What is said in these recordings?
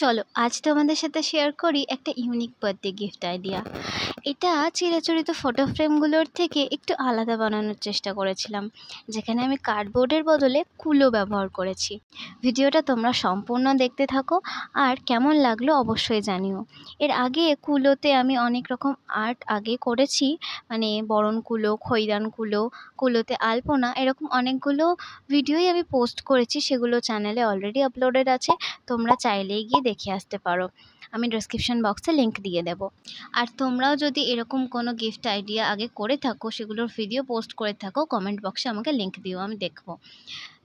চলো আজ তোমাদের সাথে শেয়ার করি একটা ইউনিক বার্থডে গিফট আইডিয়া। এটা চিরাচরিত ফটো ফ্রেমগুলোর থেকে একটু আলাদা বানানোর চেষ্টা করেছিলাম, যেখানে আমি কার্ডবোর্ডের বদলে কুলো ব্যবহার করেছি। ভিডিওটা তোমরা সম্পূর্ণ দেখতে থাকো, আর কেমন লাগলো অবশ্যই জানিও। এর আগে কুলোতে আমি অনেক রকম আর্ট আগে করেছি, মানে বরণ কুলো, খৈদান কুলো, কুলোতে আলপনা, এরকম অনেকগুলো ভিডিওই আমি পোস্ট করেছি। সেগুলো চ্যানেলে অলরেডি আপলোডেড আছে, তোমরা চাইলেই গিয়ে দেখে আসতে পারো। আমি ডেসক্রিপশন বক্সে লিংক দিয়ে দেবো। আর তোমরাও যদি এরকম কোনো গিফট আইডিয়া আগে করে থাকো, সেগুলোর ভিডিও পোস্ট করে থাকো, কমেন্ট বক্সে আমাকে লিংক দিও, আমি দেখবো।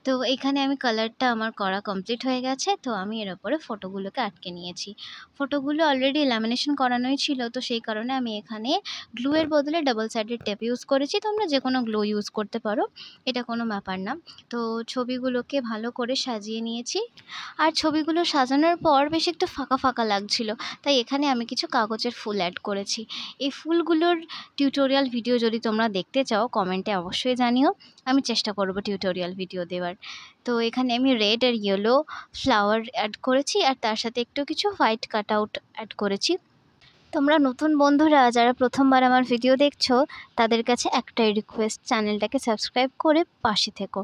তো এখানে আমি কালারটা আমার করা কমপ্লিট হয়ে গেছে। তো আমি এর ওপরে ফটোগুলোকে আটকে নিয়েছি। ফটোগুলো অলরেডি ল্যামিনেশন করানোই ছিল, তো সেই কারণে আমি এখানে গ্লুয়ের বদলে ডাবল সাইডেড টেপ ইউজ করেছি। তোমরা যে কোনো গ্লু ইউজ করতে পারো, এটা কোনো ব্যাপার না। তো ছবিগুলোকে ভালো করে সাজিয়ে নিয়েছি। আর ছবিগুলো সাজানোর পর বেশ একটু ফাঁকা ফাঁকা লাগছিল, তাই এখানে আমি কিছু কাগজের ফুল অ্যাড করেছি। এই ফুলগুলোর টিউটোরিয়াল ভিডিও যদি তোমরা দেখতে চাও, কমেন্টে অবশ্যই জানিও, আমি চেষ্টা করব টিউটোরিয়াল ভিডিও দেওয়ার। তো এখানে আমি রেড আর ইয়েলো ফ্লাওয়ার অ্যাড করেছি, আর তার সাথে একটু কিছু হোয়াইট কাট আউট অ্যাড করেছি। তোমরা নতুন বন্ধুরা যারা প্রথমবার আমার ভিডিও দেখছো, তাদের কাছে একটাই রিকোয়েস্ট, চ্যানেলটাকে সাবস্ক্রাইব করে পাশে থেকো।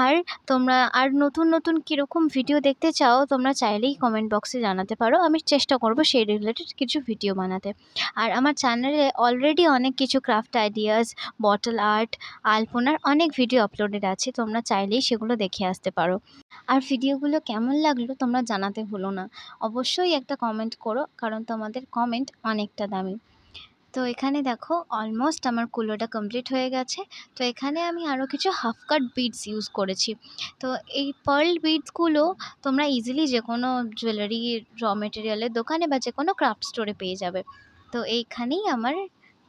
আর তোমরা আর নতুন নতুন কীরকম ভিডিও দেখতে চাও, তোমরা চাইলেই কমেন্ট বক্সে জানাতে পারো, আমি চেষ্টা করব সেই রিলেটেড কিছু ভিডিও বানাতে। আর আমার চ্যানেলে অলরেডি অনেক কিছু ক্রাফট আইডিয়াস, বটল আর্ট, আলপনার অনেক ভিডিও আপলোডেড আছে, তোমরা চাইলেই সেগুলো দেখে আসতে পারো। আর ভিডিওগুলো কেমন লাগলো তোমরা জানাতে ভুলো না, অবশ্যই একটা কমেন্ট করো, কারণ তোমাদের কমেন্ট অনেকটা দামি। তো এখানে দেখো অলমোস্ট আমার কুলোটা কমপ্লিট হয়ে গেছে। তো এখানে আমি আরও কিছু হাফ কাট বিডস ইউজ করেছি। তো এই পার্ল বিডসগুলো তোমরা ইজিলি যে কোনো জুয়েলারি র মেটেরিয়ালের দোকানে বা যে কোনো ক্রাফট স্টোরে পেয়ে যাবে। তো এইখানেই আমার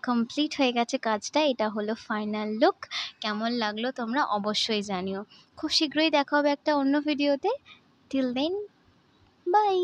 কমপ্লিট হয়ে গেছে কাজটা। এটা হলো ফাইনাল লুক। কেমন লাগলো তোমরা অবশ্যই জানিও। খুব শীঘ্রই দেখা হবে একটা অন্য ভিডিওতে। Till then, by.